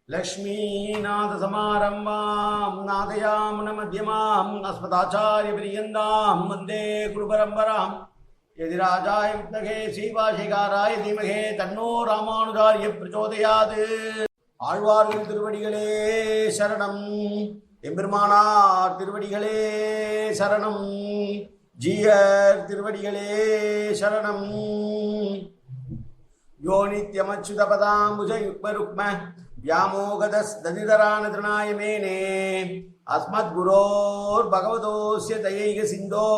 लक्ष्मीनाथसमारम्भां नादयामुनमध्यमाम् अस्मदाचार्यपर्यन्तां वन्दे गुरुपरम्पराम् यदिराजाय विद्महे श्रीभाष्यकाराय धीमहि तन्नो रामानुजाय प्रचोदयात्. ஆழ்வார்கள் திருவடிகளே சரணம், எம்பெருமானார் திருவடிகளே சரணம், ஜீயர் திருவடிகளே சரணம். யோ நித்யமச்சுதபதாம்புஜ யுக்மருக்ம व्यामोगदस्दनिधरानतृणाय मेने अस्मद्गुरोर् भगवतोस्य दयैक सिन्धो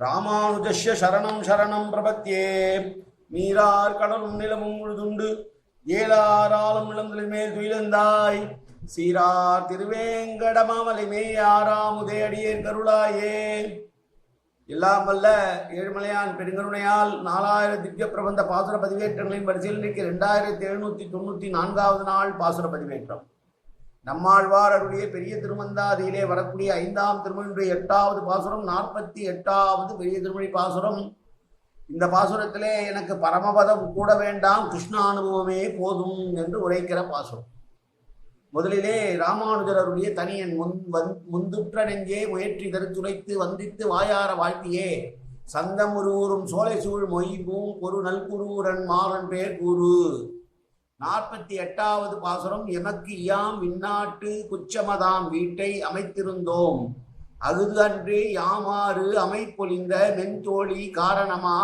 रामानुजस्य शरणं शरणं प्रपद्ये. நீரார் கடலும் நிலமும் முழுதுண்டு ஏலாராலும் இளந்தலின் மேல் துயிலந்தாய் சீரார் திருவேங்கடமாமலை மேயாராமுதே அடியேன் கருளாயே. எல்லாம் வல்ல ஏழுமலையான் பெருங்கருணையால் 4000 திவ்ய பிரபந்த பாசுர பதிவேற்றங்களின் வரிசையில் நிற்க 2794வது நாள் பாசுர பதிவேற்றம். நம்மாழ்வார் அருடைய பெரிய திருமந்தாதியிலே வரக்கூடிய 5ஆம் திருமொழியுடைய 8வது பாசுரம் 48வது பெரிய திருமொழி பாசுரம். இந்த பாசுரத்திலே எனக்கு பரமபதம் கூட வேண்டாம், கிருஷ்ண அனுபவமே போதும் என்று உரைக்கிற பாசுரம். முதலிலே ராமானுஜருடைய தனியன் முந்துற்ற நெஞ்சே முயற்றி தருத்துரைத்து வந்தித்து வாயார வாழ்த்தியே சந்தம் உருவூரும் சோலை சூழ் மொய்பூம் ஒரு நல்குருரன் மாறன் பேர் கூறு. 48வது பாசுரம். எமக்கு இயாம் விண்ணாட்டு குச்சமதாம் வீட்டை அமைத்திருந்தோம் அகுது அன்று யாமாறு அமைப்பொழிந்த மென்தோழி காரணமா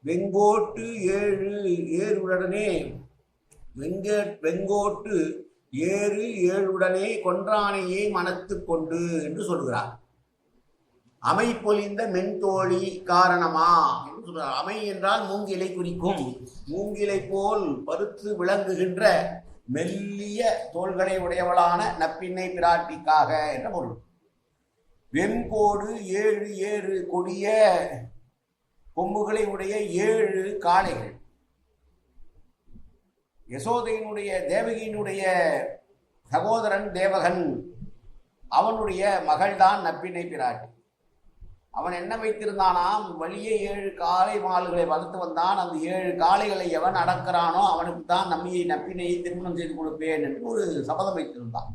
வெங்கோட்டு ஏறுடனே வெங்கோட்டு ஏழுடனே கொன்றானையே மனத்து கொண்டு என்று சொல்கிறார். அமைப்பொழிந்த மென்தோழி காரணமா என்று சொல்கிறார். அமை என்றால் மூங்கிலை குறிக்கும். மூங்கிலை போல் பருத்து விளங்குகின்ற மெல்லிய தோள்களை உடையவளான நப்பின்னை பிராட்டிக்காக என்ற பொருள். வெண்கோடு ஏறு கொடிய கொம்புகளை உடைய 7 காளைகள். யசோதையினுடைய தேவகியினுடைய சகோதரன் தேவகன், அவனுடைய மகள்தான் நப்பினை பிராட்டி. அவன் என்ன வைத்திருந்தானாம், வழியே 7 காளை மால்களை வளர்த்து வந்தான். அந்த 7 காளைகளை எவன் அடக்கிறானோ அவனுக்கு தான் நப்பினையை திருமணம் செய்து கொடுப்பேன் என்று ஒரு சபதம் வைத்திருந்தான்.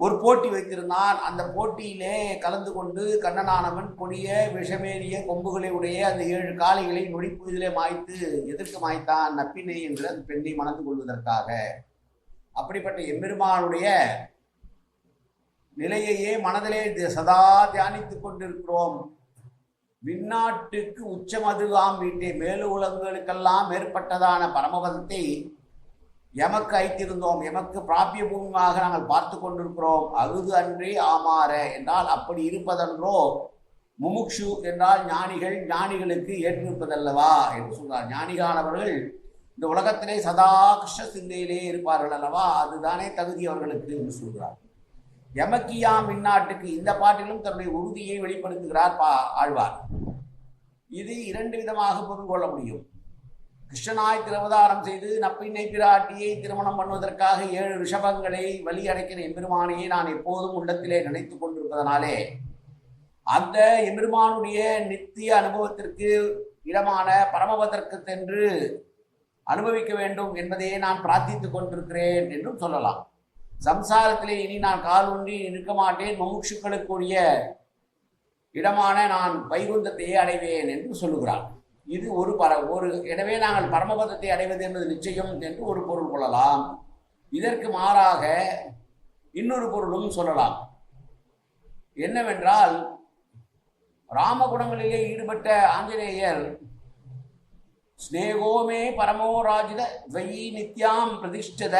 ஒரு போட்டி வைத்திருந்தான். அந்த போட்டியிலே கலந்து கொண்டு கண்ணனானவன் கொடிய விஷமேறிய கொம்புகளை உடைய அந்த 7 காளைகளை நொடிப்பொழுதிலே மாய்த்து எதற்கு மாய்த்தான், நப்பினை என்று அந்த பெண்ணை மணந்து கொள்வதற்காக. அப்படிப்பட்ட எம்பெருமானுடைய நிலையையே மனதிலே சதா தியானித்துக் கொண்டிருக்கிறோம். விண்ணாட்டுக்கு உச்சமதுவாம் வீட்டை, மேலு உலகங்களுக்கெல்லாம் மேற்பட்டதான பரமபதத்தை எமக்கு ஐத்திருந்தோம், எமக்கு பிராபிய பூமியாக நாங்கள் பார்த்து கொண்டிருக்கிறோம். அகுது அன்றே ஆமாற என்றால் அப்படி இருப்பதன்றோ, முமுக்ஷு என்றால் ஞானிகள், ஞானிகளுக்கு ஏற்றிருப்பதல்லவா என்று சொல்றார். ஞானிகானவர்கள் இந்த உலகத்திலே சதா கிருஷ்ண சிந்தையிலே இருப்பார்கள் அல்லவா, அதுதானே தகுதி அவர்களுக்கு என்று சொல்கிறார். எமக்கியாம் இந்நாட்டுக்கு, இந்த பாட்டிலும் தன்னுடைய உறுதியை வெளிப்படுத்துகிறார் ஆழ்வார். இது 2 விதமாக பொருள் கொள்ள முடியும். கிருஷ்ணனாய் திருவதாரம் செய்து நப்பின்னை பிராட்டியை திருமணம் பண்ணுவதற்காக 7 ரிஷபங்களை வழி அடைக்கிற எம்பெருமானையை நான் எப்போதும் உள்ளத்திலே நினைத்து கொண்டிருப்பதனாலே அந்த எம்பெருமானுடைய நித்திய அனுபவத்திற்கு இடமான பரமபதற்கு சென்று அனுபவிக்க வேண்டும் என்பதையே நான் பிரார்த்தித்துக் கொண்டிருக்கிறேன் என்றும் சொல்லலாம். சம்சாரத்திலே இனி நான் கால் ஊன்றி நிற்க மாட்டேன், முமுட்சுக்களுக்குரிய இடமான நான் வைகுந்தத்தையே அடைவேன் என்று சொல்லுகிறார். இது ஒரு எனவே நாங்கள் பரமபதத்தை அடைவது என்பது நிச்சயம் என்று ஒரு பொருள் கொள்ளலாம். இதற்கு மாறாக இன்னொரு பொருளும் சொல்லலாம். என்னவென்றால், ராமகுணங்களிலே ஈடுபட்ட ஆஞ்சநேயர் ஸ்நேகோமே பரமோராஜித துவயி நித்யாம் பிரதிஷ்டத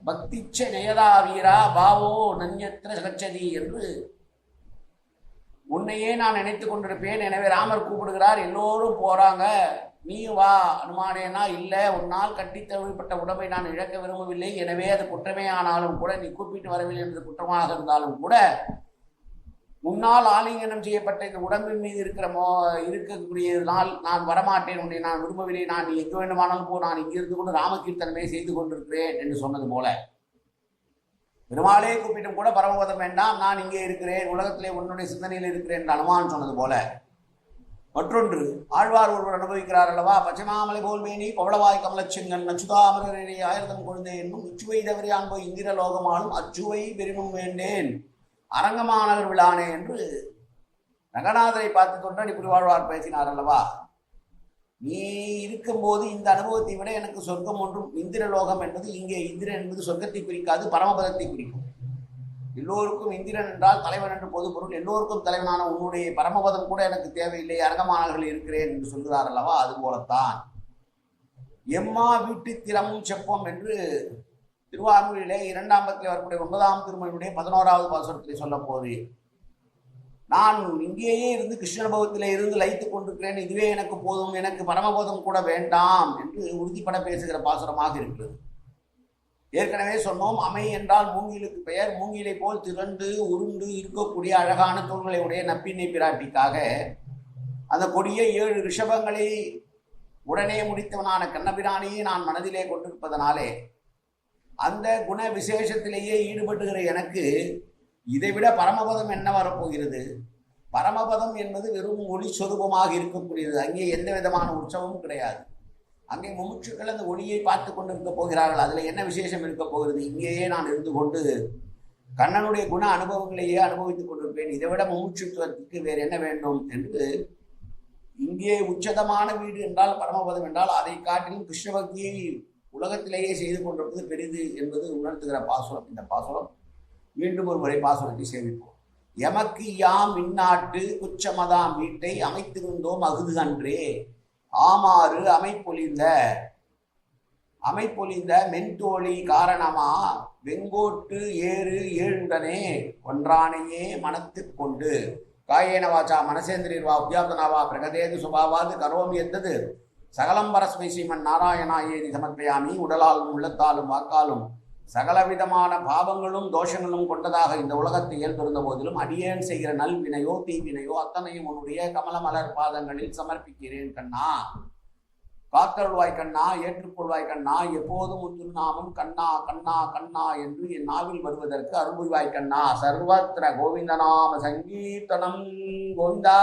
பக்திச்ச நயதா வீரா பாவோ நன்யத்ர சகச்சதி என்று உன்னையே நான் நினைத்து கொண்டிருப்பேன். எனவே ராமர் கூப்பிடுகிறார், எல்லோரும் போறாங்க, நீ வா அனுமானேனா. இல்லை, உன்னால் கட்டி தழுவிப்பட்ட உடம்பை நான் இழக்க விரும்பவில்லை. எனவே அது குற்றமே ஆனாலும் கூட, நீ கூப்பிட்டு வரவில்லை என்பது குற்றமாக இருந்தாலும் கூட, உன்னால் ஆலிங்கனம் செய்யப்பட்ட இந்த உடம்பின் மீது இருக்கக்கூடியதனால் நான் வரமாட்டேன், உன்னை நான் விரும்பவில்லை, நான் நீ எங்கு வேண்டுமானாலும் போ, நான் இங்கிருந்து கொண்டு ராமகீர்த்தனமே செய்து கொண்டிருக்கிறேன் என்று சொன்னது போல, பெருமாளே கூப்பிட்டும் கூட பரமபதம் வேண்டாம், நான் இங்கே இருக்கிறேன், உலகத்திலே உன்னுடைய சிந்தனையில் இருக்கிறேன் என்று அனுமான் சொன்னது போல, மற்றொன்று ஆழ்வார் ஒருவர் அனுபவிக்கிறார் அல்லவா, பச்சைமாமலை போல் மேனி பவளவாய் கமலச்செங்கன் நச்சுதாமரே ஆயிரதம் கொழுந்தே என்னும் இச்சுவை தவறியான் போய் இந்திர லோகமானும் அச்சுவை பெரினும் வேண்டேன் அரங்கமானவர் விழானே என்று ரங்கநாதரை பார்த்து கொண்டாடி புரிவாழ்வார் பேசினார் அல்லவா. நீ இருக்கும்போது இந்த அனுபவத்தை விட எனக்கு சொர்க்கம் ஒன்றும், இந்திரலோகம் என்பது இங்கே இந்திரன் என்பது சொர்க்கத்தை குறிக்காது, பரமபதத்தை குறிக்கும். எல்லோருக்கும் இந்திரன் என்றால் தலைவன் என்று பொது பொருள். எல்லோருக்கும் தலைவனான உன்னுடைய பரமபதம் கூட எனக்கு தேவையில்லை, அரங்கமானவர்கள் இருக்கிறேன் என்று சொல்கிறார் அல்லவா. அது போலத்தான் எம்மா வீட்டு திறமும் செப்பம் என்று திருவாரூரிலே 2ஆம் பத்திலே வரக்கூடிய 9ஆம் திருமணியுடைய 11வது பாசுரத்திலே சொல்ல போது, நான் இங்கேயே இருந்து கிருஷ்ணபவத்திலே இருந்து லயித்துக் கொண்டிருக்கிறேன், இதுவே எனக்கு போதும், எனக்கு பரமபோதம் கூட வேண்டாம் என்று உறுதிப்பட பேசுகிற பாசுரமாக இருக்கிறது. ஏற்கனவே சொன்னோம், அமை என்றால் மூங்கிலுக்கு பெயர். மூங்கிலை போல் திரண்டு உருண்டு இருக்கக்கூடிய அழகான தோள்களை உடைய நப்பின்னை பிராட்டிக்காக அந்த கொடிய 7 ரிஷபங்களை உடனே முடித்தவனான கண்ணபிராணியை நான் மனதிலே கொண்டிருப்பதனாலே அந்த குண விசேஷத்திலேயே ஈடுபட்டுகிற எனக்கு இதைவிட பரமபதம் என்ன வரப்போகிறது? பரமபதம் என்பது வெறும் ஒளி சொரூபமாக இருக்கக்கூடியது. அங்கே எந்த விதமான உற்சவமும் கிடையாது. அங்கே முமுட்சுக்கள் அந்த ஒளியை பார்த்து கொண்டு இருக்க போகிறார்கள். அதில் என்ன விசேஷம் இருக்க போகிறது? இங்கேயே நான் இருந்து கொண்டு கண்ணனுடைய குண அனுபவங்களையே அனுபவித்துக் கொண்டிருப்பேன். இதை விட முமுட்சுத்துவத்துக்கு வேறு என்ன வேண்டும் என்று, இங்கே உச்சதமான வீடு என்றால் பரமபதம் என்றால் அதை காட்டிலும் கிருஷ்ண பக்தியை உலகத்திலேயே செய்து கொண்டிருப்பது பெரிது என்பது உணர்த்துகிற பாசுரம் இந்த பாசுரம். மீண்டும் ஒரு முறை பாசுரத்தை சேவிப்போம். எமக்கு யாம் இந்நாட்டு குச்சமதாம் வீட்டை அமைத்திருந்தோம் அகுது அன்றே ஆமாறு அமைப்பொலிந்த மென்தோழி காரணமா வெங்கோட்டு ஏறு ஏழுடனே ஒன்றானையே மனத்து கொண்டு காயேன வாச்சா மனசேந்திரியர்வா உத்யாப்தனாவா பிரகதேது சுபாவாது கரோமி எந்தது சகலம் பரஸ்மை ஸ்ரீமன் நாராயணாயேதி சமர்ப்பயாமி. உடலாலும் உள்ளத்தாலும் வாக்காலும் சகலவிதமான பாவங்களும் தோஷங்களும் கொண்டதாக இந்த உலகத்தை இயல்பிருந்த போதிலும் அடியேன் செய்கிற நல்வினையோ தீவினையோ அத்தனையும் உன்னுடைய கமலமலர் பாதங்களில் சமர்ப்பிக்கிறேன் கண்ணா. காத்தருள்வாய் கண்ணா, ஏற்றுக்கொள்வாய் கண்ணா, எப்போதும் உன் திருநாமம் கண்ணா கண்ணா கண்ணா என்று என் நாவில் வருவதற்கு அருள்வாய் கண்ணா. சர்வத்திர கோவிந்தநாம சங்கீர்த்தனம் கோவிந்தா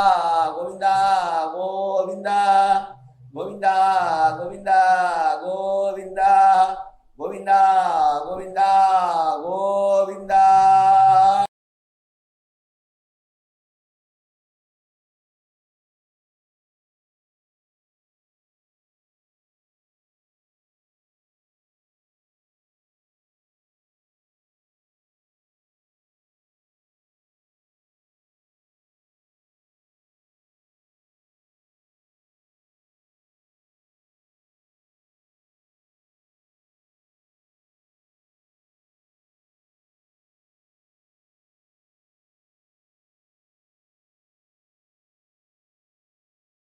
கோவிந்தா கோவிந்தா.